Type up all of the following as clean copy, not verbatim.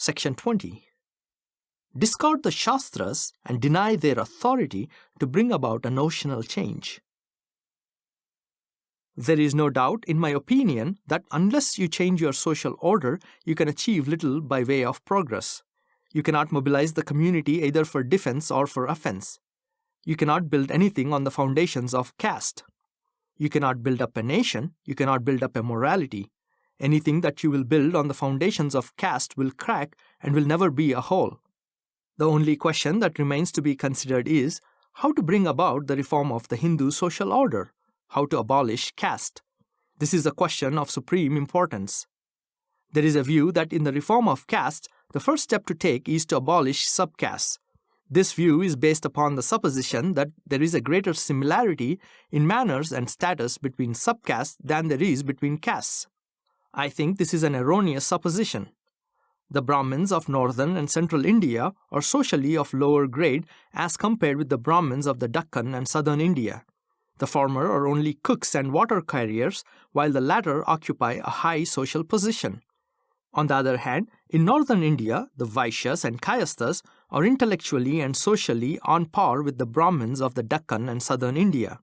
Section 20. Discard the Shastras and deny their authority to bring about a notional change. There is no doubt, in my opinion, that unless you change your social order, you can achieve little by way of progress. You cannot mobilize the community either for defense or for offense. You cannot build anything on the foundations of caste. You cannot build up a nation. You cannot build up a morality. Anything that you will build on the foundations of caste will crack and will never be a whole. The only question that remains to be considered is how to bring about the reform of the Hindu social order, how to abolish caste. This is a question of supreme importance. There is a view that in the reform of caste, the first step to take is to abolish subcastes. This view is based upon the supposition that there is a greater similarity in manners and status between subcastes than there is between castes. I think this is an erroneous supposition. The Brahmins of northern and central India are socially of lower grade as compared with the Brahmins of the Deccan and southern India. The former are only cooks and water carriers, while the latter occupy a high social position. On the other hand, in northern India, the Vaishyas and Kayasthas are intellectually and socially on par with the Brahmins of the Deccan and southern India.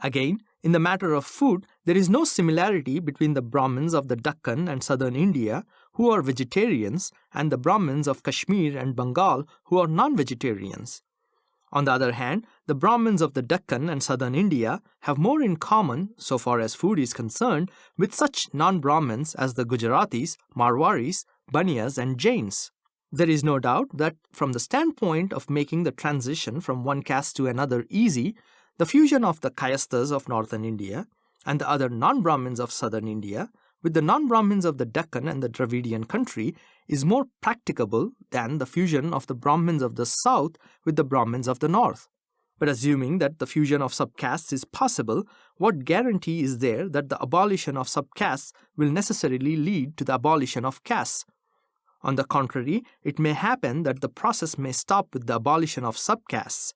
Again, in the matter of food, there is no similarity between the Brahmins of the Deccan and southern India, who are vegetarians, and the Brahmins of Kashmir and Bengal, who are non-vegetarians. On the other hand, the Brahmins of the Deccan and southern India have more in common, so far as food is concerned, with such non-Brahmins as the Gujaratis, Marwaris, Baniyas, and Jains. There is no doubt that from the standpoint of making the transition from one caste to another easy, the fusion of the Kayasthas of northern India and the other non-Brahmins of southern India with the non-Brahmins of the Deccan and the Dravidian country is more practicable than the fusion of the Brahmins of the south with the Brahmins of the north. But assuming that the fusion of subcastes is possible, what guarantee is there that the abolition of subcastes will necessarily lead to the abolition of castes? On the contrary, it may happen that the process may stop with the abolition of subcastes.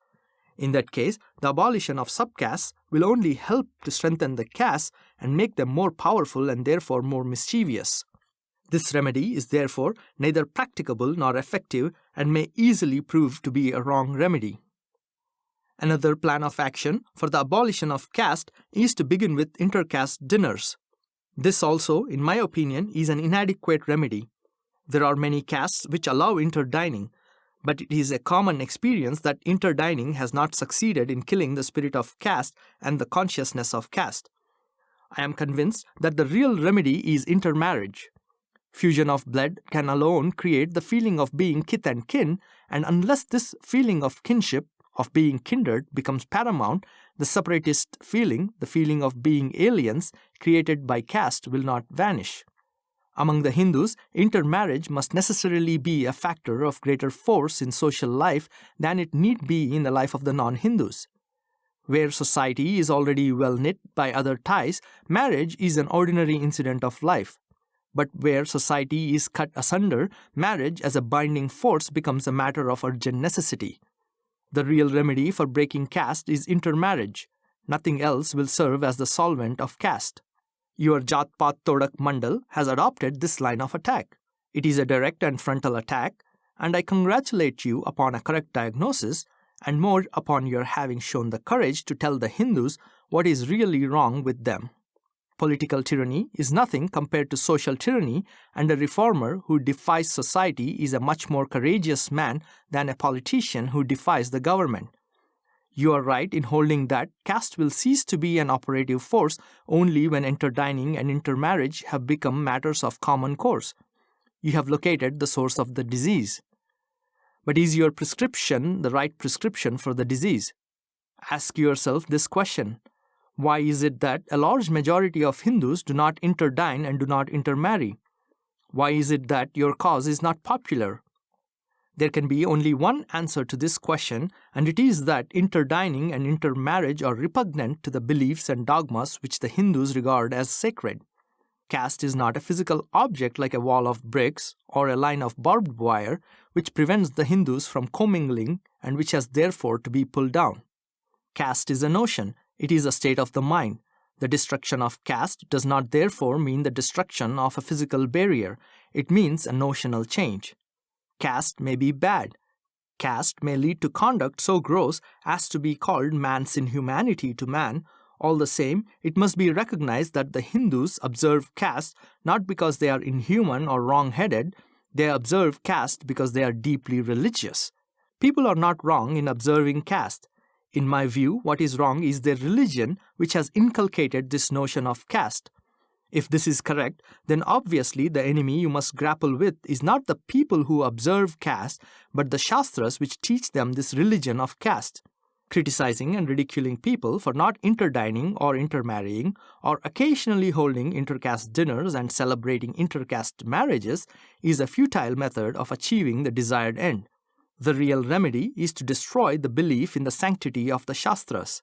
In that case, the abolition of subcastes will only help to strengthen the castes and make them more powerful and therefore more mischievous. This remedy is therefore neither practicable nor effective and may easily prove to be a wrong remedy. Another plan of action for the abolition of caste is to begin with intercaste dinners. This also, in my opinion, is an inadequate remedy. There are many castes which allow interdining, but it is a common experience that interdining has not succeeded in killing the spirit of caste and the consciousness of caste. I am convinced that the real remedy is intermarriage. Fusion of blood can alone create the feeling of being kith and kin, and unless this feeling of kinship, of being kindred, becomes paramount, the separatist feeling, the feeling of being aliens, created by caste will not vanish. Among the Hindus, intermarriage must necessarily be a factor of greater force in social life than it need be in the life of the non-Hindus. Where society is already well knit by other ties, marriage is an ordinary incident of life. But where society is cut asunder, marriage as a binding force becomes a matter of urgent necessity. The real remedy for breaking caste is intermarriage. Nothing else will serve as the solvent of caste. Your Jat Pat Todak Mandal has adopted this line of attack. It is a direct and frontal attack, and I congratulate you upon a correct diagnosis and more upon your having shown the courage to tell the Hindus what is really wrong with them. Political tyranny is nothing compared to social tyranny, and a reformer who defies society is a much more courageous man than a politician who defies the government. You are right in holding that caste will cease to be an operative force only when interdining and intermarriage have become matters of common course. You have located the source of the disease. But is your prescription the right prescription for the disease? Ask yourself this question. Why is it that a large majority of Hindus do not interdine and do not intermarry? Why is it that your cause is not popular? There can be only one answer to this question, and it is that interdining and intermarriage are repugnant to the beliefs and dogmas which the Hindus regard as sacred. Caste is not a physical object like a wall of bricks or a line of barbed wire which prevents the Hindus from commingling and which has therefore to be pulled down. Caste is a notion. It is a state of the mind. The destruction of caste does not therefore mean the destruction of a physical barrier. It means a notional change. Caste may be bad. Caste may lead to conduct so gross as to be called man's inhumanity to man. All the same, it must be recognized that the Hindus observe caste not because they are inhuman or wrong-headed. They observe caste because they are deeply religious. People are not wrong in observing caste. In my view, what is wrong is their religion, which has inculcated this notion of caste. If this is correct, then obviously the enemy you must grapple with is not the people who observe caste, but the Shastras which teach them this religion of caste. Criticizing and ridiculing people for not interdining or intermarrying, or occasionally holding intercaste dinners and celebrating intercaste marriages is a futile method of achieving the desired end. The real remedy is to destroy the belief in the sanctity of the Shastras.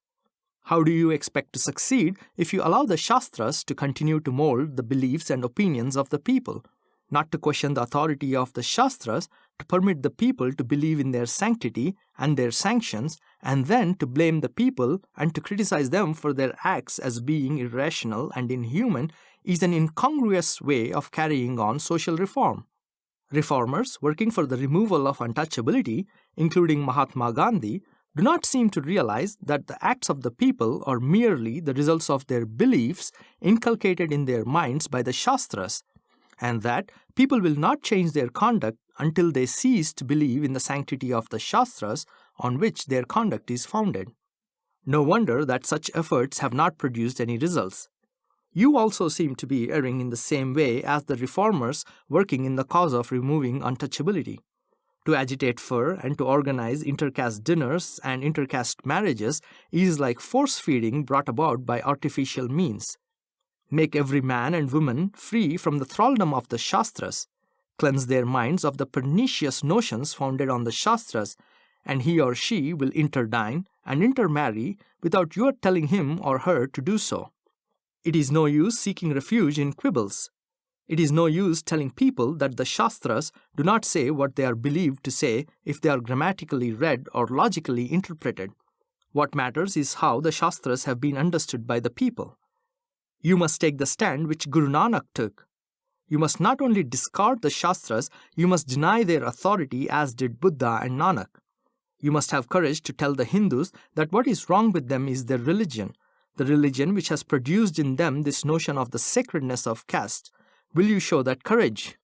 How do you expect to succeed if you allow the Shastras to continue to mold the beliefs and opinions of the people? Not to question the authority of the Shastras, to permit the people to believe in their sanctity and their sanctions, and then to blame the people and to criticize them for their acts as being irrational and inhuman is an incongruous way of carrying on social reform. Reformers working for the removal of untouchability, including Mahatma Gandhi, do not seem to realize that the acts of the people are merely the results of their beliefs inculcated in their minds by the Shastras, and that people will not change their conduct until they cease to believe in the sanctity of the Shastras on which their conduct is founded. No wonder that such efforts have not produced any results. You also seem to be erring in the same way as the reformers working in the cause of removing untouchability. To agitate for and to organize intercaste dinners and intercaste marriages is like force-feeding brought about by artificial means. Make every man and woman free from the thraldom of the Shastras, cleanse their minds of the pernicious notions founded on the Shastras, and he or she will interdine and intermarry without your telling him or her to do so. It is no use seeking refuge in quibbles. It is no use telling people that the Shastras do not say what they are believed to say if they are grammatically read or logically interpreted. What matters is how the Shastras have been understood by the people. You must take the stand which Guru Nanak took. You must not only discard the Shastras, you must deny their authority as did Buddha and Nanak. You must have courage to tell the Hindus that what is wrong with them is their religion, the religion which has produced in them this notion of the sacredness of caste. Will you show that courage?